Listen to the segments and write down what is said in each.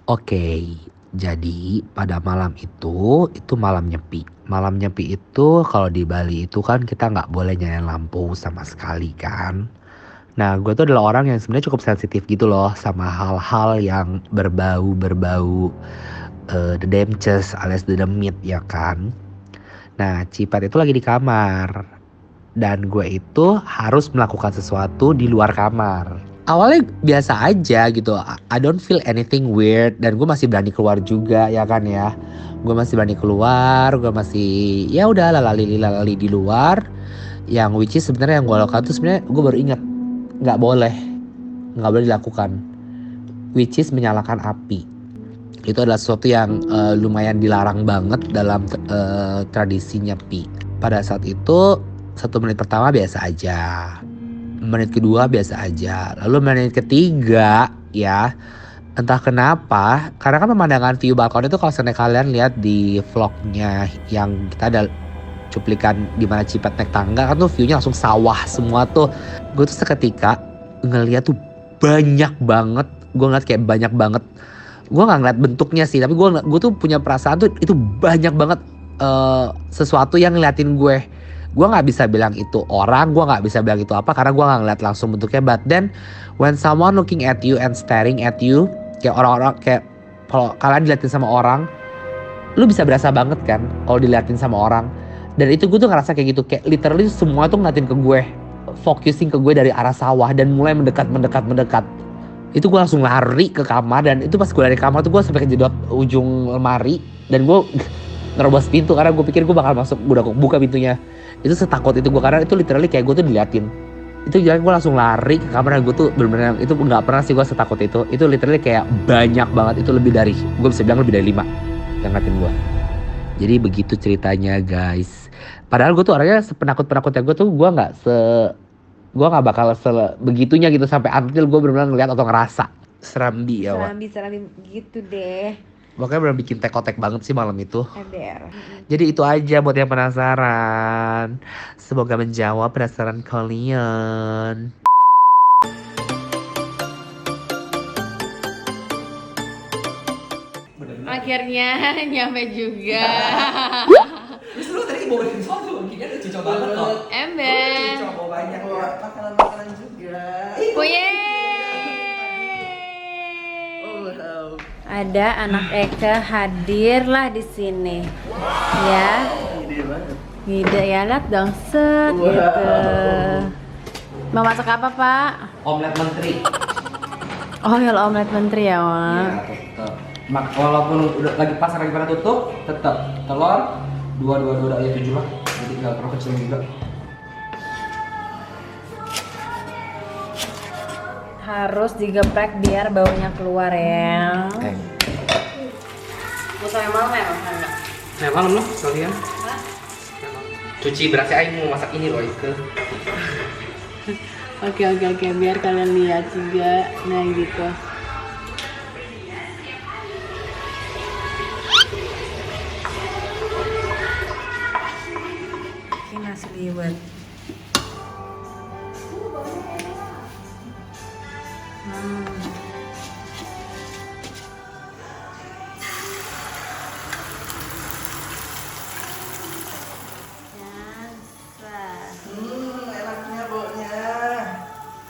Oke, jadi pada malam itu malam nyepi. Malam nyepi itu kalau di Bali itu kan kita nggak boleh nyalain lampu sama sekali kan. Nah, gue tuh adalah orang yang sebenarnya cukup sensitif gitu loh sama hal-hal yang berbau-berbau the demches alias the demit ya kan. Nah, Cipat itu lagi di kamar dan gue itu harus melakukan sesuatu di luar kamar. Awalnya biasa aja gitu, I don't feel anything weird dan gue masih berani keluar juga ya kan ya. Gue masih berani keluar, gue masih ya udah lalali di luar. Yang which is sebenarnya yang gue lakukan tuh sebenarnya gue baru ingat nggak boleh dilakukan, which is menyalakan api. Itu adalah sesuatu yang lumayan dilarang banget dalam tradisi nyepi. Pada saat itu 1 menit pertama biasa aja, menit kedua biasa aja, lalu menit ketiga ya entah kenapa, karena kan pemandangan view balkon itu kalau misalnya kalian lihat di vlognya yang kita ada cuplikan di mana Cipat naik tangga kan tuh viewnya langsung sawah semua tuh. Gue tuh seketika ngeliat tuh banyak banget, gue ngeliat kayak banyak banget. Gue nggak ngeliat bentuknya sih, tapi gue tuh punya perasaan tuh itu banyak banget sesuatu yang ngeliatin gue. Gue nggak bisa bilang itu orang, gue nggak bisa bilang itu apa karena gue nggak ngeliat langsung bentuknya. But then when someone looking at you and staring at you, kayak orang-orang kayak kalau kalian diliatin sama orang, lu bisa berasa banget kan kalau diliatin sama orang. Dan itu gue tuh ngerasa kayak gitu, kayak literally semua tuh ngeliatin ke gue, focusing ke gue dari arah sawah dan mulai mendekat. Itu gue langsung lari ke kamar dan itu pas gue lari ke kamar tuh gue sampai kejedot ujung lemari dan gue nerobos pintu karena gue pikir gue bakal masuk, gue udah buka pintunya. Itu setakut itu gue karena itu literally kayak gue tuh diliatin. Itu jadi gue langsung lari ke kamar dan gue tuh bener-bener itu nggak pernah sih gue setakut itu. Itu literally kayak banyak banget, itu lebih dari, gue bisa bilang lebih dari 5 yang ngatin gue. Jadi begitu ceritanya guys. Padahal gue tuh orangnya sepenakut-penakutnya gue tuh gue nggak bakal begitunya gitu sampai until gue benar-benar ngeliat atau ngerasa serambi ya Wak. Serambi gitu deh. Pokoknya benar bikin tekotek banget sih malam itu. Ember. Jadi itu aja buat yang penasaran. Semoga menjawab penasaran kalian. Akhirnya nyampe juga. Terus lu tadi bawa dari sono, gini udah cocok banget loh. Ember. Cocok bawa banyak Bawa makanan-makanan juga. Puye. Wow. Ada anak Eka hadirlah di sini. Ya. Ide banget. Gede ya, lihat dong set Wow. gitu. Mau masak apa, Pak? Omelet menteri. Oh, ya omelet menteri ya, Wak. Iya, tetep. Walaupun udah lagi pasar lagi pada tutup, tetap telur dua ya 7 lah. Jadi tinggal perlu kecil juga. Harus digeprek biar baunya keluar ya. Mau yang malam ya, enggak? Nah malam loh sekalian. Cuci berasnya aing mau masak ini loh Ike. Oke, biar kalian lihat juga. Nah, gitu. Ini nasi liwet. Enaknya baunya.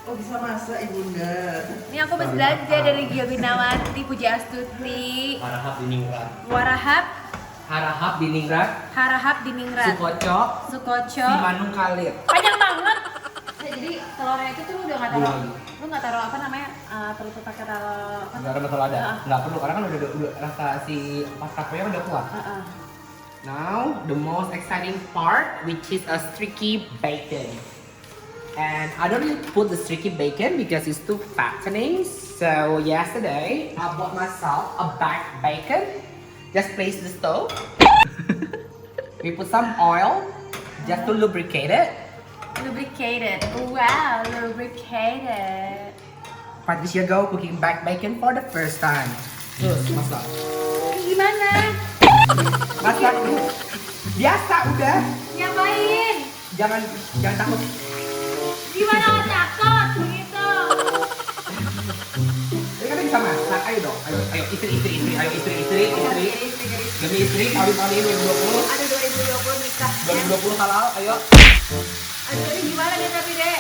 Oh bisa masak ibunda. Ini aku habis belanja dari Gia Winawati, Puji Astuti, Harahap Diningrat. Warahap, Harahap Diningrat. Harahap Diningrat, Sukoco. Sukoco. Simanung Kalir. Panjang banget. Jadi telurnya itu tuh lu udah nggak taruh, Belum. lu nggak taruh apa namanya? Perlu pakai taruh apa? Enggak ada masalah ada. Ah. Enggak perlu karena kan udah rasa si pastakonya udah kuat. Now, the most exciting part, which is a streaky bacon. And I don't really put the streaky bacon because it's too fattening. So yesterday, I bought myself a baked bacon. Just place the stove. We put some oil just to lubricate it. Lubricated. Wow, lubricated. Patricia go cooking baked bacon for the first time. Terus masak. Gimana? Masak biasa udah. Ngapain? Jangan takut. Gimana nggak takut begitu? Ini kan bisa masak, ayo dong, ayo Istri, ayo istri. Demi istri, kawin tahun ini 2020. Ada 2020 nikah. 2020 halal, ayo. Aduh, ini gimana nih tapi dek?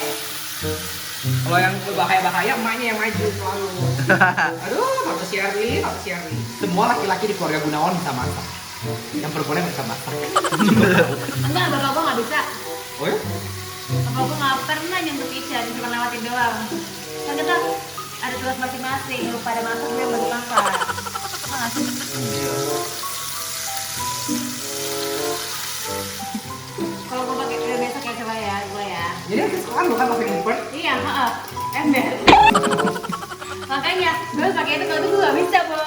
Kalau yang bahaya-bahaya, emaknya yang maju selalu. Aduh, Tante Sherly. Semua laki-laki di keluarga Gunawan bisa masak. Yang perempuannya nggak bisa masak. Enggak, bapak gua nggak bisa. Oh ya? Bapak gua nggak pernah nyentuh kitchen, cuma lewatin doang. Kan kita ada tugas masing-masing, lu pada masak gue baru masak. Apa nggak sih? Kalau gua pakai udah biasa kayak coba ya, gua ya. Jadi sekarang lu kan pakai import. Iya, ember. Makanya gue pakai itu kalau itu gue nggak bisa, Bo.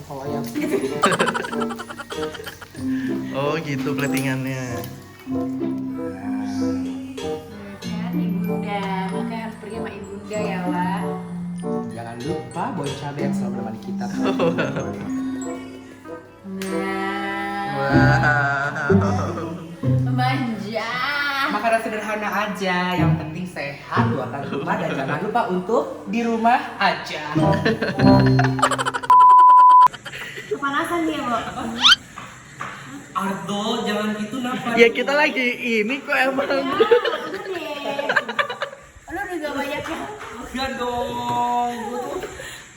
Kalau yang Oh gitu platingannya. Kan ibunda, makanya harus pergi sama ibunda ya, Wak. jangan lupa boy cabe yang selalu menemani kita. Nah, Wow. manja. Makanan sederhana aja, yang penting sehat buatan rumah dan jangan lupa untuk di rumah aja. Kepanasan dia, Bo. Ardo, jangan gitu nafas. Ya kita lagi ini kok emang. Ya, udah deh. Lu juga banyak ya. Enggak dong. Gua tuh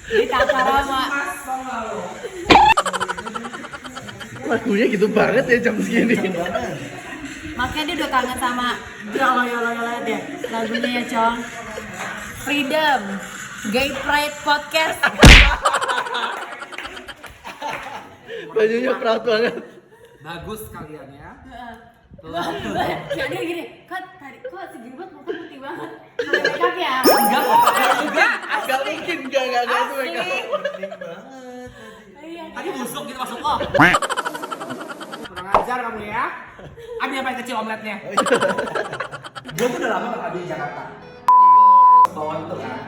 Ditata sama. sama lo. Lagunya gitu banget ya jam segini. Makanya dia udah kangen sama yola deh. Lagunya ya, Cong. Freedom. Gay Pride Podcast. Bajunya proud banget. Bagus kalian ya. Jadi gini, kok si Gilbert muka putih banget. Pakai makeup ya? Enggak kok. Enggak. Gak mungkin gak itu mereka. Iya. Tadi busuk gitu masuk kok. Kurang ajar kamu ya. Abi apa yang kecil omeletnya? Gue tuh udah lama gak ada di Jakarta. Bawah itu kan.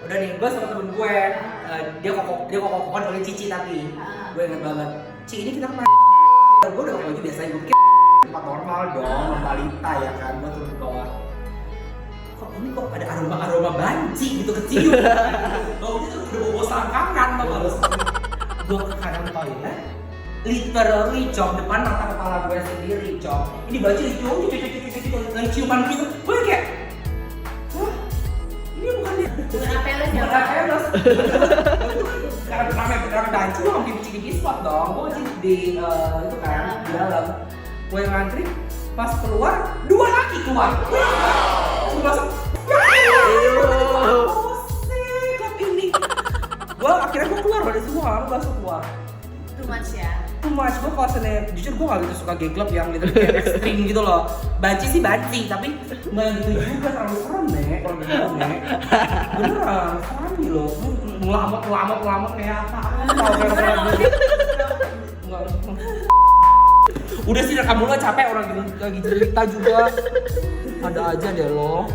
Udah nih, gue sama temen gue, dia kokokan oleh Cici tapi gue inget banget. Ci ini kita kemana? Gue udah pakai baju biasanya, gue pikir tempat normal dong, balita ya kan, gue turun ke bawah. Kok ini kok ada aroma banci gitu kecium. Baunya tuh udah bawa selangkangan tau gak lo? Gue ke kanan toilet, literally Cok, depan mata kepala gue sendiri Cok. Ini baju dicium, lagi ciuman gitu. Gue kayak, wah, ini bukan dia. Bukan apeles ya, Bukan Pak? apeles. Karena beneran banci, gue ngambil di spot dong. Gue masih di itu kan, di dalam. Gue yang ngantri, pas keluar, 2 laki keluar. Gue langsung, klub ini. Gue akhirnya gue keluar dari semua, gue langsung keluar. Too much ya. Too much, gue kalau sebenarnya jujur gue gak gitu suka gay club yang gitu kayak ekstrim gitu loh. Banci sih banci, tapi nggak gitu juga, terlalu serem nek kalau gitu nek. Beneran, serem gitu loh. Ngelamuk kayak apa? Enggak. Udah sih rekam dulu, capek orang lagi cerita juga. Ada aja deh lo.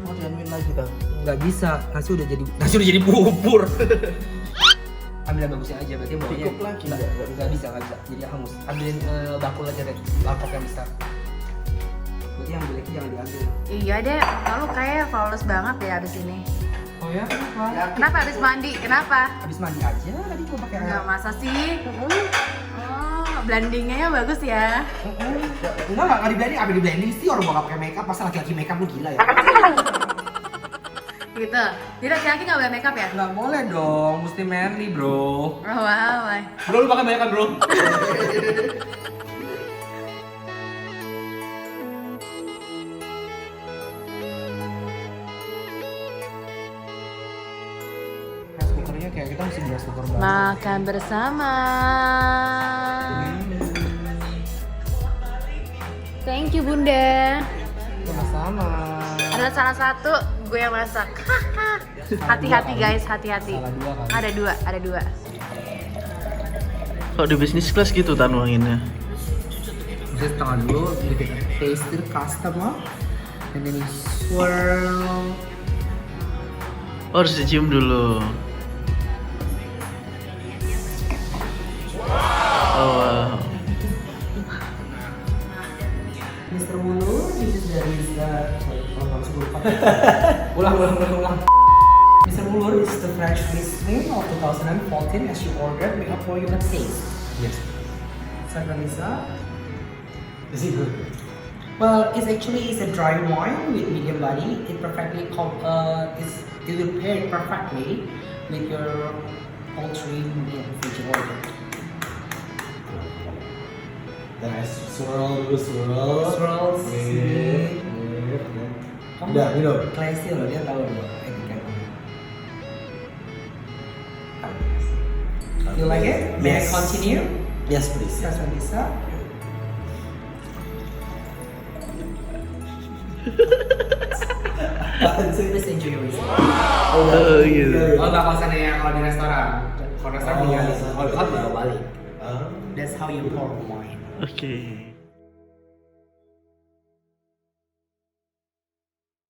Mau dianuin lagi kan? Nggak bisa, nasi udah jadi bubur. Ambil yang bagusnya aja, berarti bawahnya Cukup lagi, nggak bisa, jadi hangus. Ambilin bakul aja deh, mangkok yang besar. Berarti yang jeleknya jangan diambil. Iya deh, lalu kayak flawless banget ya abis ini. Oh ya, kenapa? Kenapa abis mandi? Kenapa? Habis mandi aja, tadi gua pakai air. Enggak, masa sih? Oh, blendingnya bagus ya. Enggak di blending, di blending sih orang gua nggak pakai makeup, masa laki-laki makeup lu gila ya? Gitu. Jadi laki-laki nggak boleh makeup ya? Nggak boleh dong, mesti manly bro. Oh, wow. Bro, lu pakai banyak kan bro? Rice cookernya kayak kita mesti rice cooker banget. Makan bersama. Thank you Bunda. Sama-sama. Ada salah satu gue yang masak. Hati-hati guys, hati-hati. Salah dua kan? Ada dua. Kalau di bisnis kelas gitu tanuanginnya. Just tangan dulu, give it a taste to the customer, and then you swirl. Oh, harus dicium dulu. Oh, wow. Mr. Mulu, this is dari ulang. Mr. Mulur, this is the French Riesling of 2014 as you ordered. We are for you the taste. Yes. Lisa. Is it good? Well, it's actually a dry wine with medium body. It perfectly it will pair perfectly with your poultry meal which you ordered. Then I swirl dulu, swirl. Swirl, sweet. Udah, minum. Classy loh, dia tahu loh etiketnya. You like it? May I Yes. continue? Yes, please. Yes, Lisa. Please enjoy your whiskey. Oh gitu. Oh nggak kosan ya kalau di restoran. Kalau restoran Oh, tinggal iya. kalau di bawa balik. That's how you pour wine. Oke.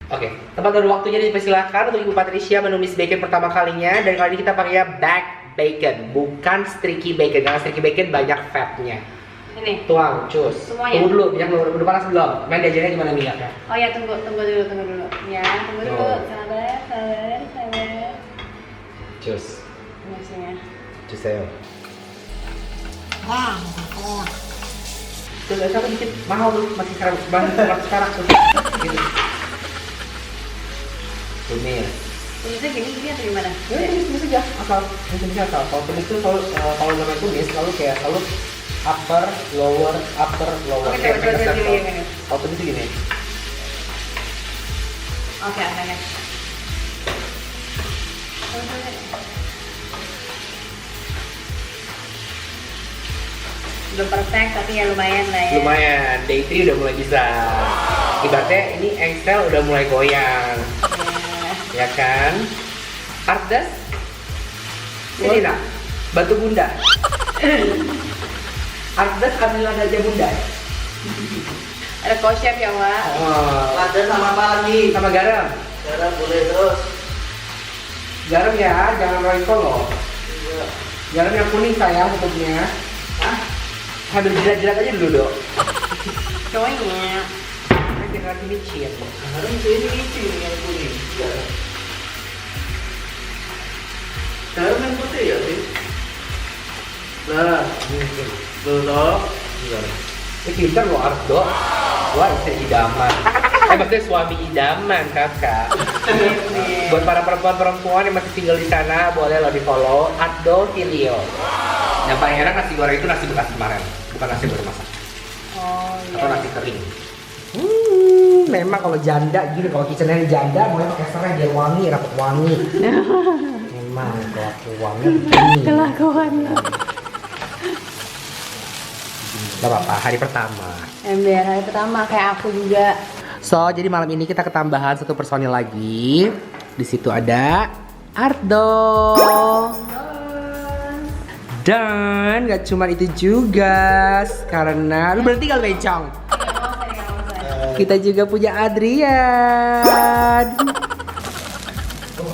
Oke, tepat dan waktunya dipersilahkan untuk Ibu Patricia menumis bacon pertama kalinya. Dan kali ini kita pakai back bacon, bukan streaky bacon. Karena streaky bacon banyak fatnya. Ini. Tuang, cus. Semuanya? Tunggu dulu, minyak udah panas belum? Main diajarin gimana minyaknya. Oh ya, tunggu dulu. Ya, tunggu dulu. Tuh. Sabar. Cus, Maksudnya. cus ayo. Tuh, siapa dikit mahal tuh, masih sekarang tuh. Gitu. Tumis. Tulisnya gini atau gimana? Ya, tumis aja, asal tumis asal. Kalau tumis tuh selalu kalau namanya tumis selalu kayak selalu upper, lower. Oke, Kayak coba make a circle. gini. Kalau tumis tuh gini. Oke. Belum perfect tapi ya lumayan lah ya. Lumayan, day 3 udah mulai bisa. Ibaratnya ini engsel udah mulai goyang, Ya. ya kan? Ardas, ini nak, bantu bunda. Ardas ambil aja bunda. Ada kosher ya, Wak. Oh, Ada sama apa lagi? sama garam. Garam boleh terus. Garam ya, jangan royco loh. Iya. Garam yang kuning sayang tutupnya. Hah? Ambil jilat-jilat aja dulu dok. Cowoknya. Lagi micin. Garam ini licin yang kuning. Iya. Garam yang putih ya sih. Nah, micin. Belum. Ini pintar loh Ardo. Wah, istri idaman. Maksudnya suami idaman kakak. Buat para perempuan yang masih tinggal di sana, boleh lo di follow Ardo Filio. Yang paling enak nasi goreng itu nasi bekas kemarin, bukan nasi baru masak. Oh Atau iya. nasi kering. Memang kalau janda gini, kalau kitchennya janda mulai pakai serai biar wangi, rapet wangi. Memang kelakuannya begini. Kelakuannya. Gak apa-apa, hari pertama. Ember hari pertama kayak aku juga. So, jadi malam ini kita ketambahan satu personil lagi. Di situ ada Ardo. Dan gak cuma itu juga, karena lu berarti tinggal bencong. Kita juga punya Adrian.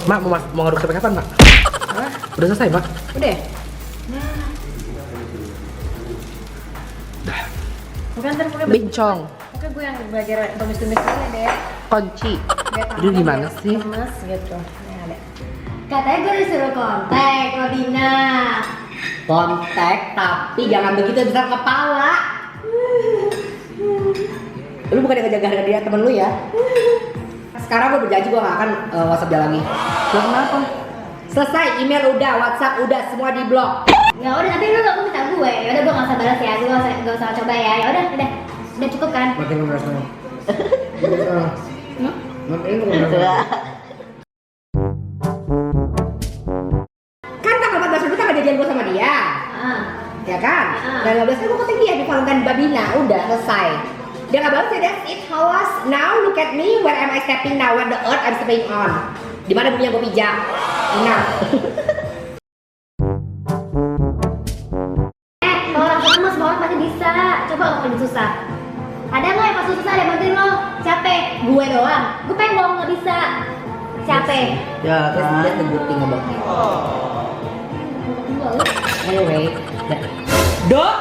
Mak, mau ngaduk sampai kapan, Mak? Udah selesai, Mak? Udah. Bukan ntar pokoknya Bencong. Pokoknya gue yang belajar tumis-tumis dulu deh. Kunci. Biar Aduh, gimana biar sih? lemes gitu. Yang ada. Katanya gue disuruh kontak Rodina. Kontak, tapi jangan begitu besar kepala. Lu bukan yang ngejaga harga dia temen lu ya? Sekarang gue berjanji gue gak akan WhatsApp dia lagi. Kenapa? Selesai, email udah, WhatsApp udah, semua di blok. Ya udah, tapi lu gak minta gue. Ya udah, gue gak usah balas ya. Gue gak usah coba ya. Ya udah cukup kan? Matiin nomor semua. Matiin nomor Kan tanggal 14 itu tanggal jadian gue sama dia. Ya kan? Dan 15 kan gue ketemu dia di Valentine Babina, udah selesai. Dia nggak balas ya, that's it, Hawas. Now look at me, where am I stepping now, where the earth I'm stepping on. Dimana bukunya gue pijak? Nah. Kalau orang senang mah semua orang pasti bisa. Coba lo paling susah. Ada nggak yang pas susah ada yang bantuin lo? Siapa? Gue doang. Gue pengen ngomong nggak bisa. Siapa? Ya That's the good thing about it. Anyway, Dok!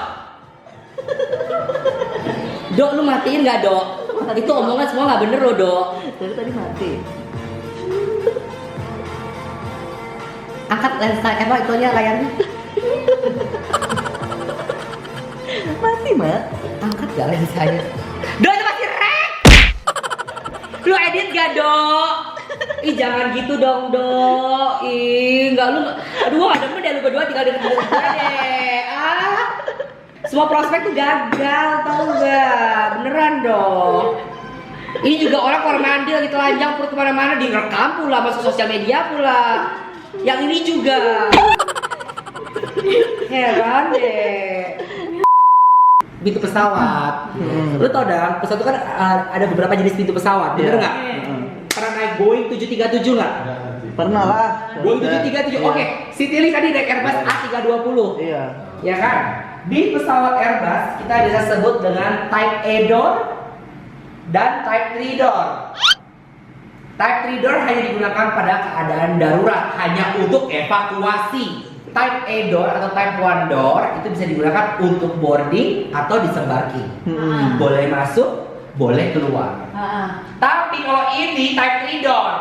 Dok, lu matiin nggak, Dok? Itu omongan semua nggak bener loh, Dok. Dari tadi mati. Angkat lensa, itunya layarnya. Mati, Mak. Angkat gak lensanya? Do, itu masih rek! Lu edit gak, Do? Ih, jangan gitu dong, Do. Ih, enggak lu. Aduh, gak demen deh lu berdua tinggal deket gue deh. Semua prospek tuh gagal, tau gak? Beneran, dong. Ini juga orang keluar mandi lagi telanjang perut kemana-mana direkam pula, masuk sosial media pula. Yang ini juga. Heran deh. Pintu pesawat. Lu tau dah, pesawat itu kan ada beberapa jenis pintu pesawat, bener nggak? Pernah naik Boeing 737 nggak? Pernah lah. Boeing 737, oke. Citylink tadi naik Airbus A320. Iya. Ya kan? Di pesawat Airbus kita bisa sebut dengan Type A door dan Type 3 door. Type 3 door hanya digunakan pada keadaan darurat, hanya untuk evakuasi. Type A door atau Type 1 door itu bisa digunakan untuk boarding atau disembarki. Boleh masuk, boleh keluar. Tapi kalau ini Type 3 door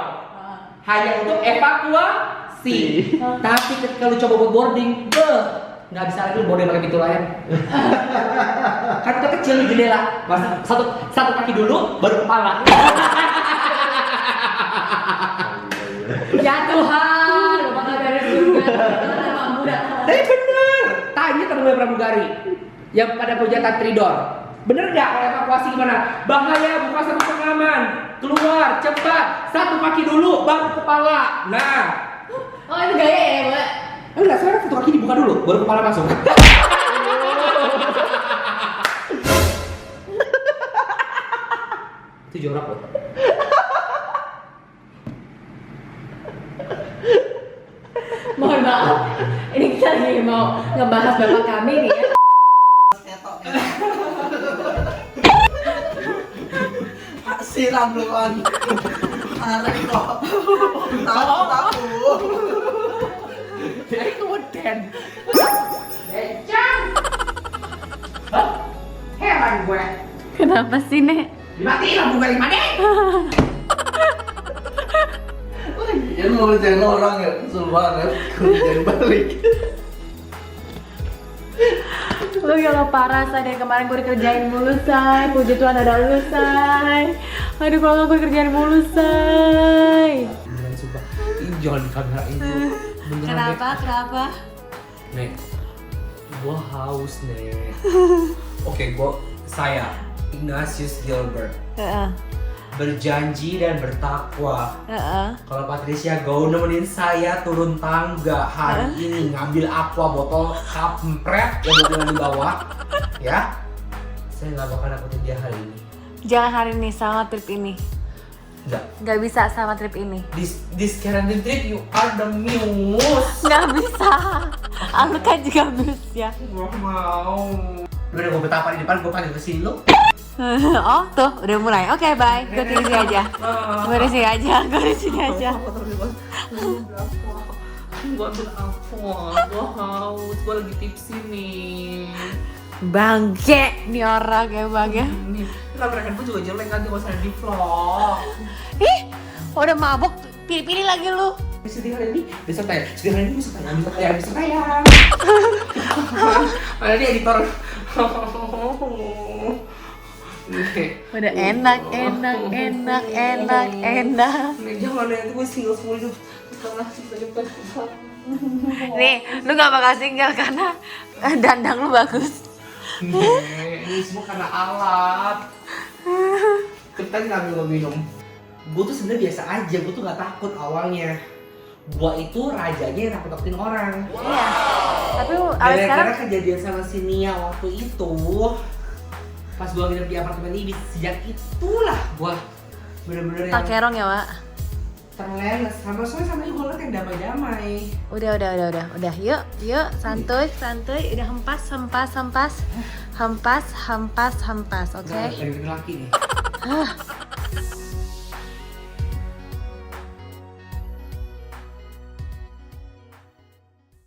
hanya untuk evakuasi. Tapi ketika lu coba buat boarding, nggak bisa lagi lu boarding pakai pintu layar. Kan itu kecil nih jendela, satu kaki dulu, baru kepala. Ya Tuhan, bakal dari surga. Tapi bener, tanya teman pramugari yang pada punya Type 3 door. Bener nggak kalau evakuasi gimana? Bahaya, buka satu pengaman, keluar cepat, satu kaki dulu, baru kepala. Nah, Oh itu gaya ya, Mbak? enggak, sekarang satu kaki dibuka dulu, baru kepala masuk. Itu jorok loh. Mohon maaf, ini kita lagi mau ngebahas bapak kami nih ya. Siram lu kan. Arek kok. Tahu. Jadi kemudian heran gue. Kenapa sih, Nek? Dimatiin lampu garing mana? Ya lu ngerjain orang ya, kesel banget. Kerjain balik. Lu ya lo parah, Say. Dari kemarin gue dikerjain mulu, Say. Puji Tuhan ada lu, Say. Aduh, kalau nggak gue dikerjain mulu, Say. Beneran sumpah. Ini jangan di kamera ini. Beneran, Kenapa? Nek, gua haus, Nek. Oke, saya Ignatius Gilbert berjanji dan bertakwa kalau Patricia Go nemenin saya turun tangga hari ini ngambil aqua botol kampret yang mobilnya di bawah, ya, saya nggak bakal dapetin dia hari ini. Jangan hari ini, sama trip ini. Nggak bisa sama trip ini. This quarantine trip you are the muse. Nggak bisa. Aku kan juga bisa. Gua mau. Udah gue betapa di depan, gue panggil kesini lo. Oh tuh udah mulai. Oke, bye. Gue di sini aja. Gue di sini aja. Gue ambil aqua, gue haus, gue lagi tipsi nih. Bangke nih orang ya, Bang ya. Nih, kamera handphone juga jelek nanti kalau saya di vlog. Ih, udah mabok. Pilih-pilih lagi lu. Sedih hari ini, besok tayang. Sedih hari ini, besok tayang. Besok tayang. Ada nih editor. Udah enak. Nih jangan ya, itu gue single semua hidup. Setelah kita Nih, lu gak bakal single karena dandang lu bagus. Nih, ini semua karena alat. Kita ngambil minum. Gue tuh sebenarnya biasa aja, gue tuh nggak takut awalnya. Gue itu rajanya yang nakut-nakutin orang. Iya. Tapi awal sekarang Gara-gara kejadian sama si Nia waktu itu, pas gue nginep di apartemen ini, sejak itulah gue bener-bener yang pakai ya, Wak. terleles. Sama gue ngeliat yang damai-damai. Udah. Yuk, santuy. Udah hempas, oke? Lagi laki nih.